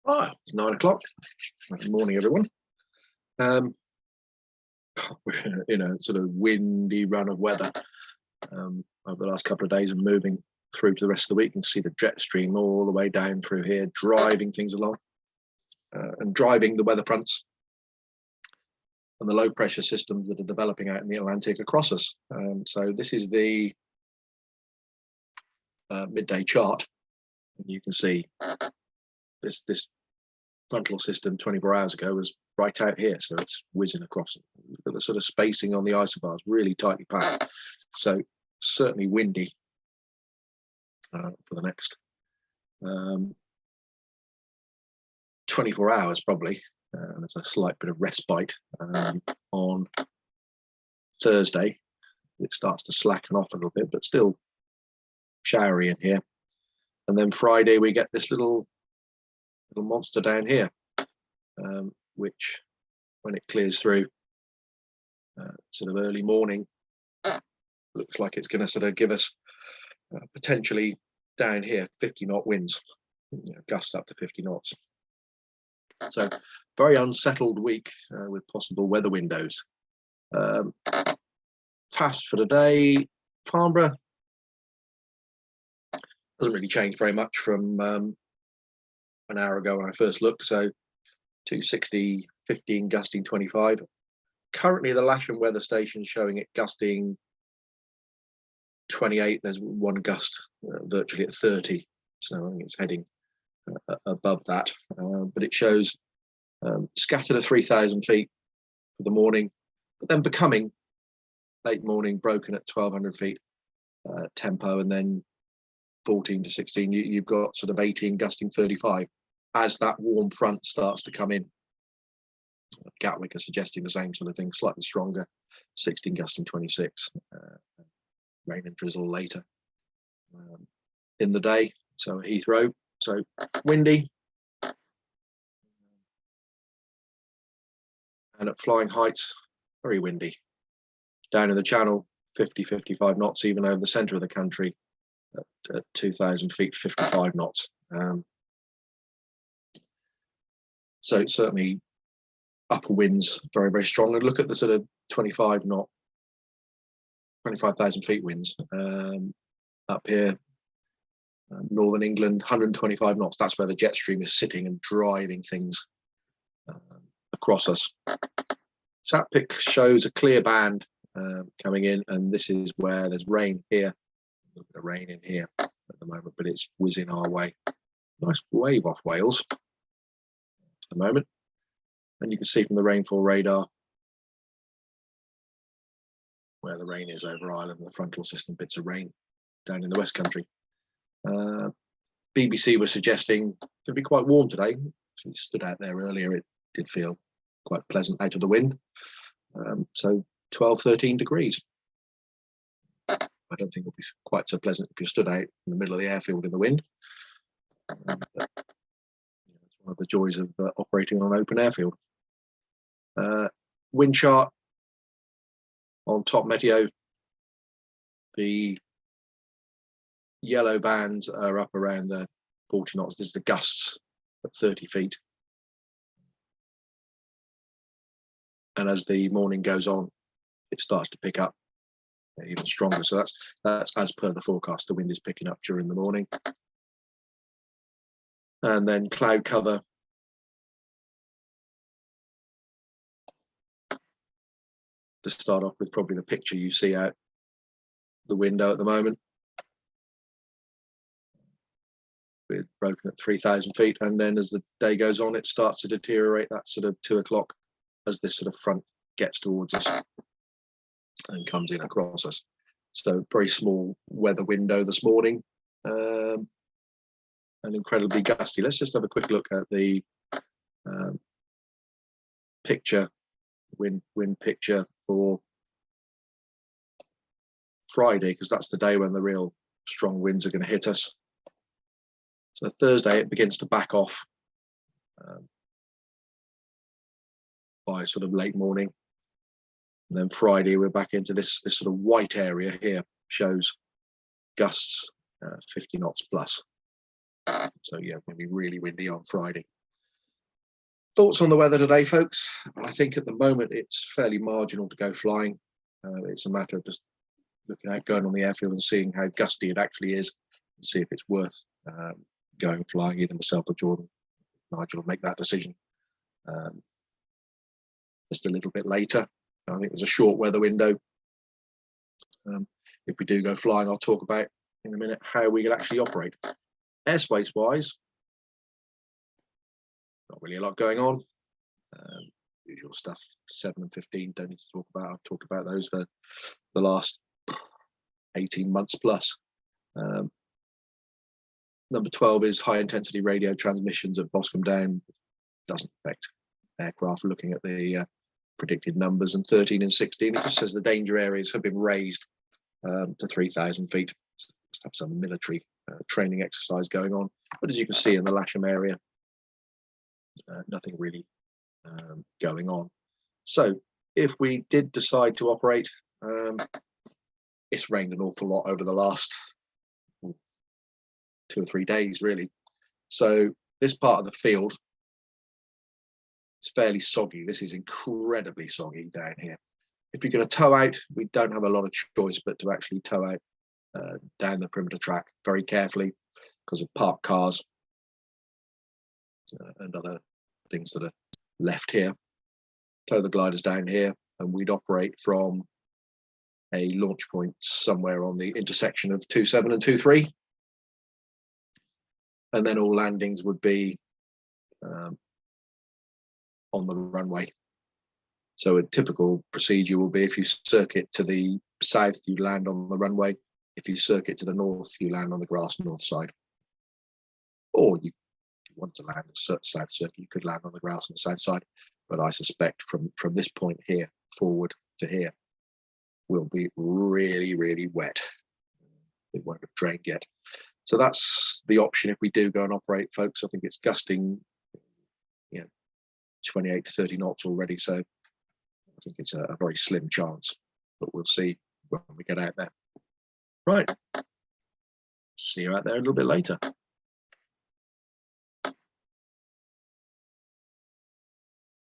It's 9 o'clock. Good morning, everyone. We're in a sort of windy run of weather over the last couple of days and moving through to the rest of the week. You can see the jet stream all the way down through here, driving things along and driving the weather fronts and the low pressure systems that are developing out in the Atlantic across us. So this is the midday chart. And you can see this frontal system 24 hours ago was right out here, so it's whizzing across. Look at the sort of spacing on the isobars, really tightly packed. So certainly windy for the next 24 hours probably. There's a slight bit of respite on Thursday. It starts to slacken off a little bit, but still showery in here. And then Friday we get this little monster down here, which when it clears through sort of early morning, looks like it's going to sort of give us potentially down here 50-knot winds, gusts up to 50 knots. So very unsettled week with possible weather windows. Task for today, Farnborough doesn't really change very much from an hour ago when I first looked. So 260, 15, gusting 25. Currently the Lasham weather station showing it gusting 28. There's one gust virtually at 30. So I think it's heading above that. But it shows scattered at 3,000 feet for the morning, but then becoming late morning, broken at 1,200 feet tempo, and then 14 to 16, you've got sort of 18 gusting 35 as that warm front starts to come in. Gatwick are suggesting the same sort of thing, slightly stronger, 16 gusting 26. Rain and drizzle later in the day. So Heathrow, so windy. And at flying heights, very windy. Down in the channel, 50, 55 knots, even over the centre of the country. At 2,000 feet, 55 knots. So it's certainly upper winds, very, very strong. And look at the sort of 25,000 feet winds up here, northern England, 125 knots. That's where the jet stream is sitting and driving things across us. SatPic shows a clear band coming in, and this is where there's rain here. A little bit of rain in here at the moment, but it's whizzing our way. Nice wave off Wales at the moment. And you can see from the rainfall radar where the rain is over Ireland, the frontal system, bits of rain down in the West Country. BBC was suggesting it's going to be quite warm today. Actually stood out there earlier, it did feel quite pleasant out of the wind. So 12, 13 degrees. I don't think it'll be quite so pleasant if you stood out in the middle of the airfield in the wind. It's one of the joys of operating on an open airfield. Wind chart on top meteo. The yellow bands are up around the 40 knots. This is the gusts at 30 feet. And as the morning goes on, it starts to pick up even stronger. So that's as per the forecast. The wind is picking up during the morning. And then cloud cover. To start off with, probably the picture you see out the window at the moment. We're broken at 3,000 feet, and then as the day goes on, it starts to deteriorate. That sort of 2 o'clock as this sort of front gets towards us and comes in across us. So very small weather window this morning, and incredibly gusty. Let's just have a quick look at the picture, wind picture for Friday, because that's the day when the real strong winds are going to hit us. So Thursday it begins to back off by sort of late morning, and then Friday we're back into this sort of white area here, shows gusts 50 knots plus. So yeah, going to be really windy on Friday. Thoughts on the weather today, folks? I think at the moment it's fairly marginal to go flying. It's a matter of just looking at going on the airfield and seeing how gusty it actually is, and see if it's worth going flying. Either myself or Jordan, Nigel will make that decision just a little bit later. I think there's a short weather window. If we do go flying, I'll talk about in a minute how we can actually operate. Airspace wise, not really a lot going on. Usual stuff, 7 and 15, don't need to talk about. I've talked about those for the last 18 months plus. Number 12 is high intensity radio transmissions at Boscombe Down. Doesn't affect aircraft looking at the predicted numbers. And 13 and 16, it just says the danger areas have been raised to 3,000 feet. Must have some military training exercise going on. But as you can see in the Lasham area, nothing really going on. So if we did decide to operate, it's rained an awful lot over the last 2 or 3 days, really. So this part of the field is fairly soggy. This is incredibly soggy down here. If you're going to tow out, we don't have a lot of choice but to actually tow out down the perimeter track very carefully because of parked cars and other things that are left here. Tow the gliders down here, and we'd operate from a launch point somewhere on the intersection of 27 and 23, and then all landings would be on the runway. So a typical procedure will be if you circuit to the south, you land on the runway. If you circuit to the north, you land on the grass north side. Or you want to land a south circuit, you could land on the grass on the south side. But I suspect from this point here forward to here will be really, really wet. It won't have drained yet. So that's the option if we do go and operate, folks. I think it's gusting 28 to 30 knots already. So I think it's a very slim chance, but we'll see when we get out there. Right. See you out there a little bit later.